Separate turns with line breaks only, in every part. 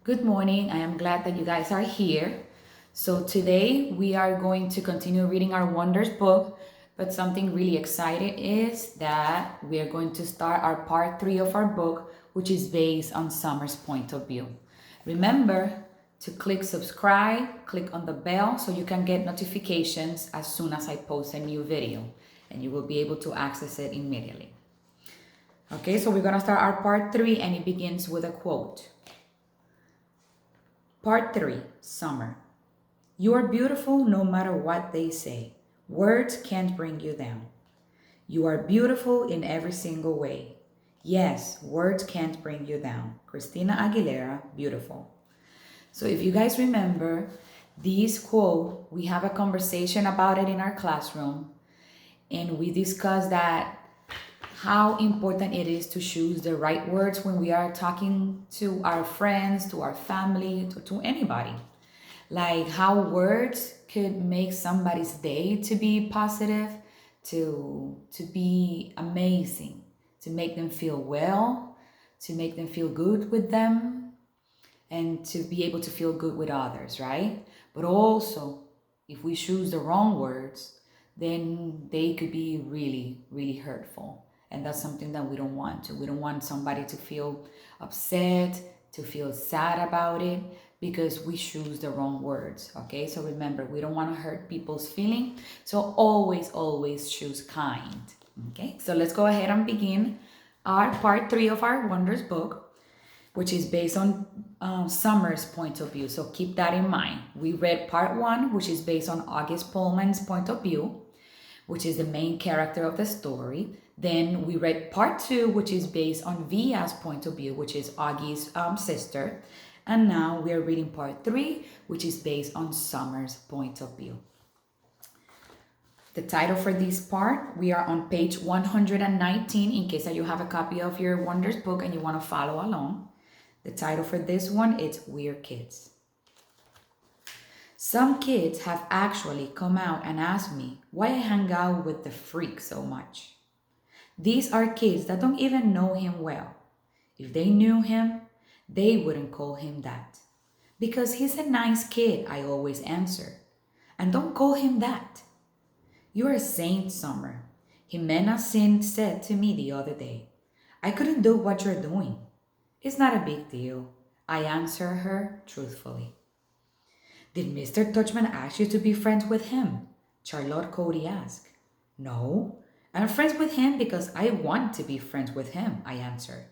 Good morning. I am glad that you guys are here. So today we are going to continue reading our Wonders book, but something really exciting is that we are going to start our part 3 of our book, which is based on Summer's point of view. Remember to click subscribe, click on the bell so you can get notifications as soon as I post a new video and you will be able to access it immediately. Okay, so we're going to start our part 3 and it begins with a quote. Part 3, Summer. You are beautiful no matter what they say. Words can't bring you down. You are beautiful in every single way. Yes, words can't bring you down. Christina Aguilera, beautiful. So if you guys remember this quote, we have a conversation about it in our classroom and we discussed that how important it is to choose the right words when we are talking to our friends, to our family, to anybody. Like how words could make somebody's day to be positive, to be amazing, to make them feel well, to make them feel good with them, and to be able to feel good with others, right? But also, if we choose the wrong words, then they could be really, really hurtful. And that's something that we don't want to. We don't want somebody to feel upset, to feel sad about it because we choose the wrong words. Okay, so remember, we don't want to hurt people's feeling. So always, always choose kind. Okay, so let's go ahead and begin our part 3 of our Wonders book, which is based on Summer's point of view. So keep that in mind. We read part 1, which is based on August Pullman's point of view, which is the main character of the story. Then we read part 2, which is based on Via's point of view, which is Augie's sister. And now we are reading part 3, which is based on Summer's point of view. The title for this part, we are on page 119, in case that you have a copy of your Wonders book and you want to follow along. The title for this one is We're Kids. Some kids have actually come out and asked me why I hang out with the freak so much. These are kids that don't even know him well. If they knew him, they wouldn't call him that. Because he's a nice kid, I always answer. And don't call him that. You're a saint, Summer. Jimena said to me the other day. I couldn't do what you're doing. It's not a big deal. I answer her truthfully. Did Mr. Touchman ask you to be friends with him? Charlotte Cody asked. No, I'm friends with him because I want to be friends with him, I answered.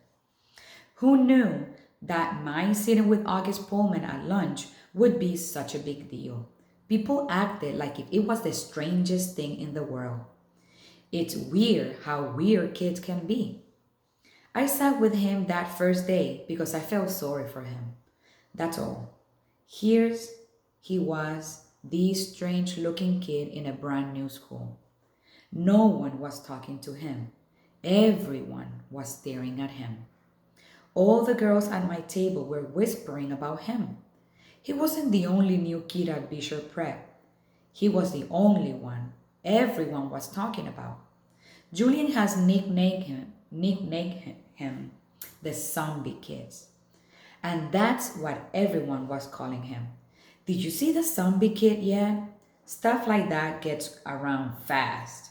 Who knew that my sitting with August Pullman at lunch would be such a big deal? People acted like it was the strangest thing in the world. It's weird how weird kids can be. I sat with him that first day because I felt sorry for him. That's all. Here's he was, this strange looking kid in a brand new school. No one was talking to him. Everyone was staring at him. All the girls at my table were whispering about him. He wasn't the only new kid at Bishop Prep. He was the only one everyone was talking about. Julian has nicknamed him the zombie kids. And that's what everyone was calling him. Did you see the zombie kid yet? Stuff like that gets around fast.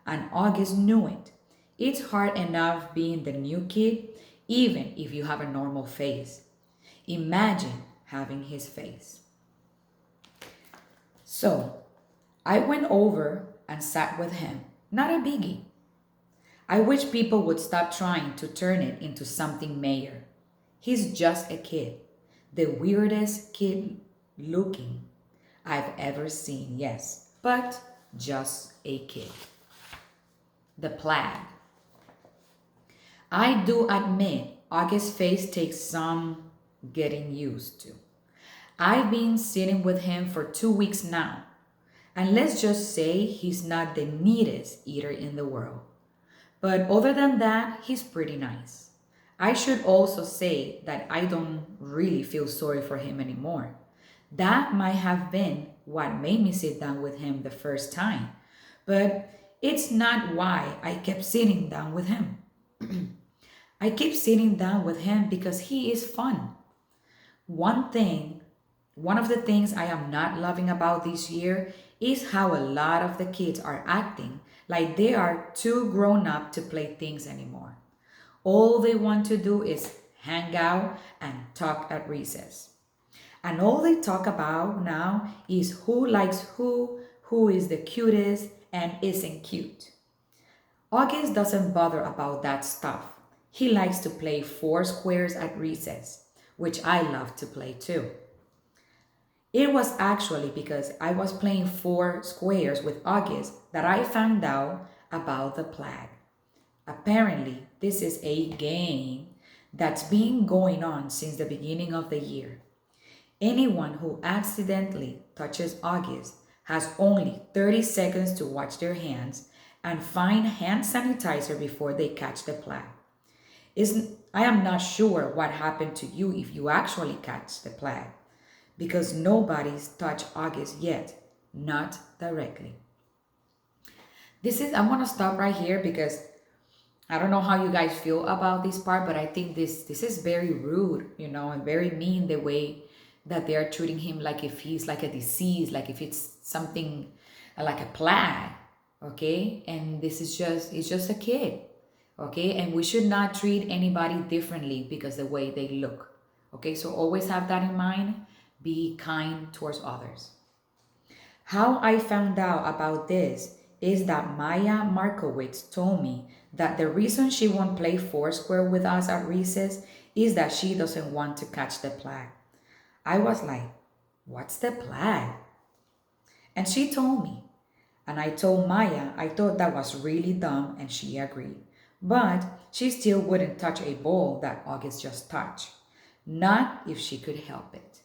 And August knew it. It's hard enough being the new kid, even if you have a normal face. Imagine having his face. So, I went over and sat with him. Not a biggie. I wish people would stop trying to turn it into something major. He's just a kid. The weirdest kid looking I've ever seen, yes, but just a kid. The plaid. I do admit August's face takes some getting used to. I've been sitting with him for 2 weeks now, and let's just say he's not the neatest eater in the world. But other than that, he's pretty nice. I should also say that I don't really feel sorry for him anymore. That might have been what made me sit down with him the first time, but it's not why I kept sitting down with him. I keep sitting down with him because he is fun. One thing, one of the things I am not loving about this year is how a lot of the kids are acting like they are too grown up to play things anymore. All they want to do is hang out and talk at recess. And all they talk about now is who likes who is the cutest and isn't cute. August doesn't bother about that stuff. He likes to play four squares at recess, which I love to play too. It was actually because I was playing four squares with August that I found out about the plague. Apparently, this is a game that's been going on since the beginning of the year. Anyone who accidentally touches August has only 30 seconds to wash their hands and find hand sanitizer before they catch the plague. I am not sure what happened to you if you actually catch the plague, because nobody's touched August yet, not directly. I'm gonna stop right here because I don't know how you guys feel about this part, but I think this is very rude, and very mean the way that they are treating him like if he's like a disease, like if it's something like a plague, okay? And it's just a kid, okay? And we should not treat anybody differently because the way they look, okay? So always have that in mind. Be kind towards others. How I found out about this is that Maya Markowitz told me that the reason she won't play Foursquare with us at recess is that she doesn't want to catch the plague. I was like, what's the plague? And she told me. And I told Maya I thought that was really dumb and she agreed. But she still wouldn't touch a ball that August just touched. Not if she could help it.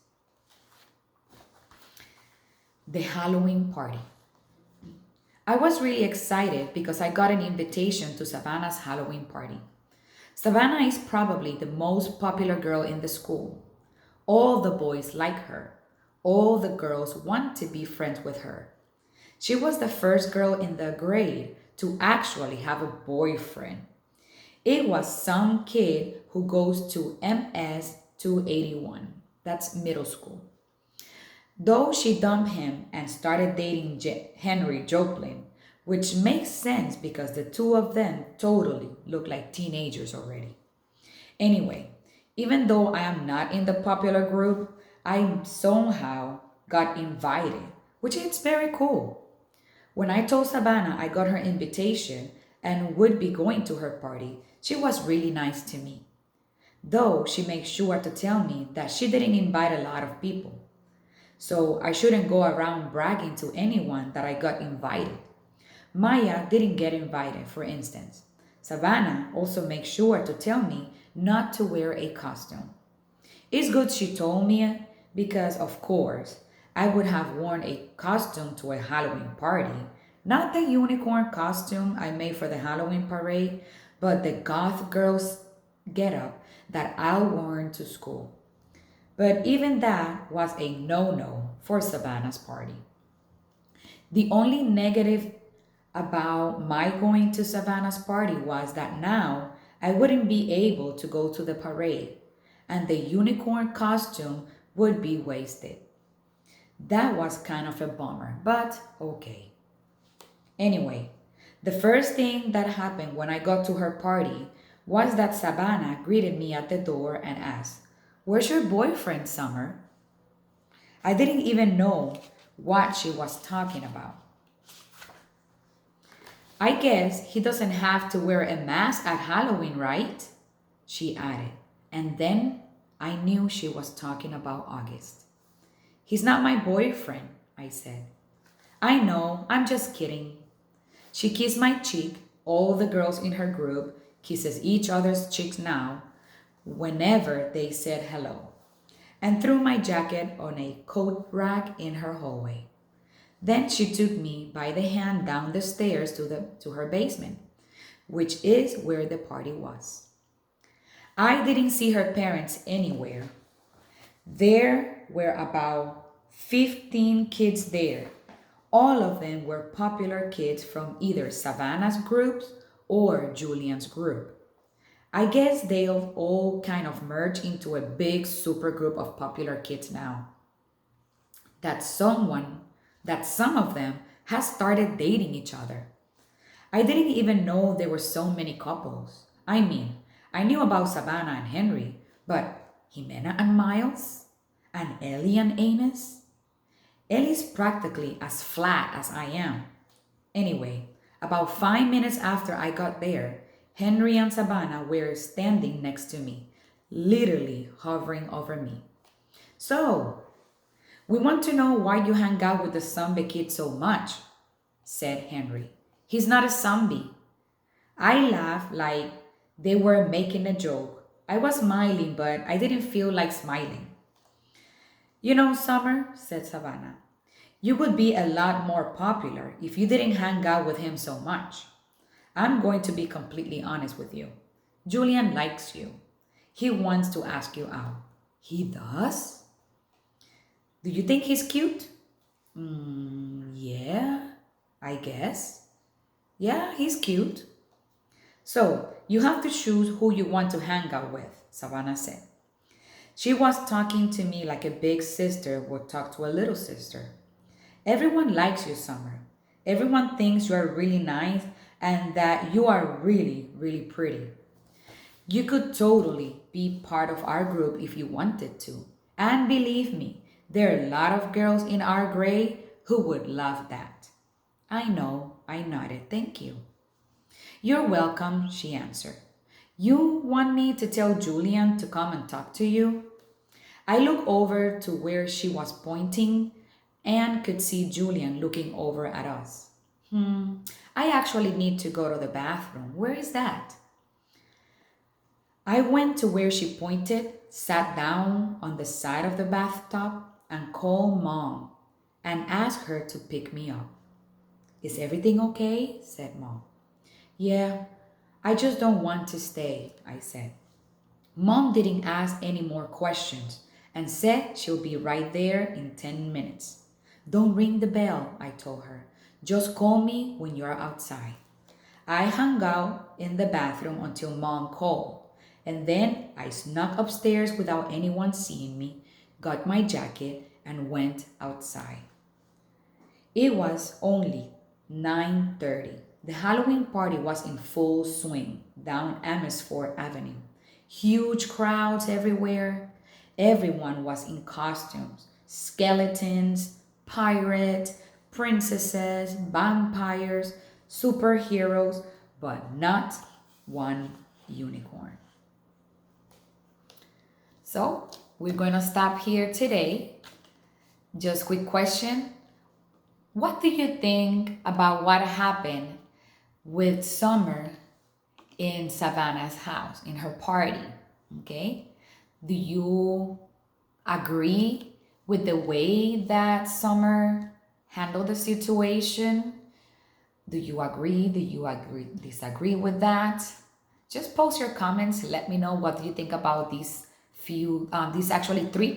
The Halloween party. I was really excited because I got an invitation to Savannah's Halloween party. Savannah is probably the most popular girl in the school. All the boys like her. All the girls want to be friends with her. She was the first girl in the grade to actually have a boyfriend. It was some kid who goes to MS 281. That's middle school. Though she dumped him and started dating Henry Joplin, which makes sense because the two of them totally look like teenagers already. Anyway, even though I am not in the popular group, I somehow got invited, which is very cool. When I told Savannah I got her invitation and would be going to her party, she was really nice to me. Though she made sure to tell me that she didn't invite a lot of people. So I shouldn't go around bragging to anyone that I got invited. Maya didn't get invited, for instance. Savannah also made sure to tell me not to wear a costume. It's good she told me because, of course, I would have worn a costume to a Halloween party. Not the unicorn costume I made for the Halloween parade, but the goth girl's getup that I wore to school. But even that was a no-no for Savannah's party. The only negative about my going to Savannah's party was that now I wouldn't be able to go to the parade and the unicorn costume would be wasted. That was kind of a bummer, but okay. Anyway, the first thing that happened when I got to her party was that Savannah greeted me at the door and asked, "Where's your boyfriend, Summer?" I didn't even know what she was talking about. "I guess he doesn't have to wear a mask at Halloween, right?" she added. And then I knew she was talking about August. "He's not my boyfriend," I said. "I know, I'm just kidding." She kissed my cheek. All the girls in her group kisses each other's cheeks now whenever they said hello, and threw my jacket on a coat rack in her hallway. Then she took me by the hand down the stairs to her basement, which is where the party was. I didn't see her parents anywhere. There were about 15 kids there. All of them were popular kids from either Savannah's groups or Julian's group. I guess they'll all kind of merge into a big super group of popular kids now. That someone, that some of them has started dating each other. I didn't even know there were so many couples. I mean, I knew about Savannah and Henry, but Jimena and Miles? And Ellie and Amos? Ellie's practically as flat as I am. Anyway, about 5 minutes after I got there, Henry and Savannah were standing next to me, literally hovering over me. So, we want to know why you hang out with the zombie kid so much, said Henry. He's not a zombie. I laughed like they were making a joke. I was smiling, but I didn't feel like smiling. You know, Summer, said Savannah, you would be a lot more popular if you didn't hang out with him so much. I'm going to be completely honest with you. Julian likes you. He wants to ask you out. He does? Do you think he's cute? Yeah, I guess. Yeah, he's cute. So, you have to choose who you want to hang out with, Savannah said. She was talking to me like a big sister would talk to a little sister. Everyone likes you, Summer. Everyone thinks you are really nice and that you are really, really pretty. You could totally be part of our group if you wanted to. And believe me, there are a lot of girls in our grade who would love that. I know, I nodded. Thank you. You're welcome, she answered. You want me to tell Julian to come and talk to you? I looked over to where she was pointing and could see Julian looking over at us. I actually need to go to the bathroom. Where is that? I went to where she pointed, sat down on the side of the bathtub, and called Mom and asked her to pick me up. Is everything okay? Said Mom. Yeah, I just don't want to stay, I said. Mom didn't ask any more questions and said she'll be right there in 10 minutes. Don't ring the bell, I told her. Just call me when you're outside. I hung out in the bathroom until Mom called, and then I snuck upstairs without anyone seeing me, got my jacket, and went outside. It was only 9:30. The Halloween party was in full swing down Amersfoort Avenue. Huge crowds everywhere. Everyone was in costumes, skeletons, pirates, princesses, vampires, superheroes, but not one unicorn. So, we're going to stop here today. Just quick question. What do you think about what happened with Summer in Savannah's house, in her party? Okay? Do you agree with the way that Summer handled the situation? Do you agree? Do you disagree with that? Just post your comments. Let me know what do you think about these actually three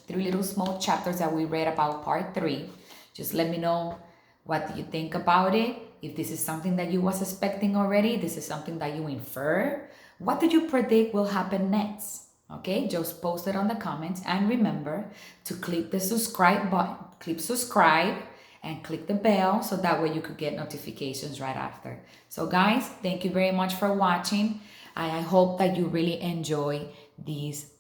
little small chapters that we read about part 3. Just let me know what do you think about it. If this is something that you was expecting already, this is something that you infer. What did you predict will happen next? Okay, just post it on the comments and remember to click the subscribe button, click subscribe and click the bell so that way you could get notifications right after. So guys, thank you very much for watching. I hope that you really enjoy this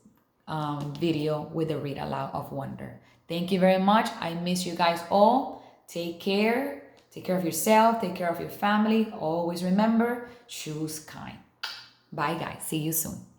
video with the Read Aloud of Wonder. Thank you very much. I miss you guys all. Take care. Take care of yourself. Take care of your family. Always remember, choose kind. Bye guys. See you soon.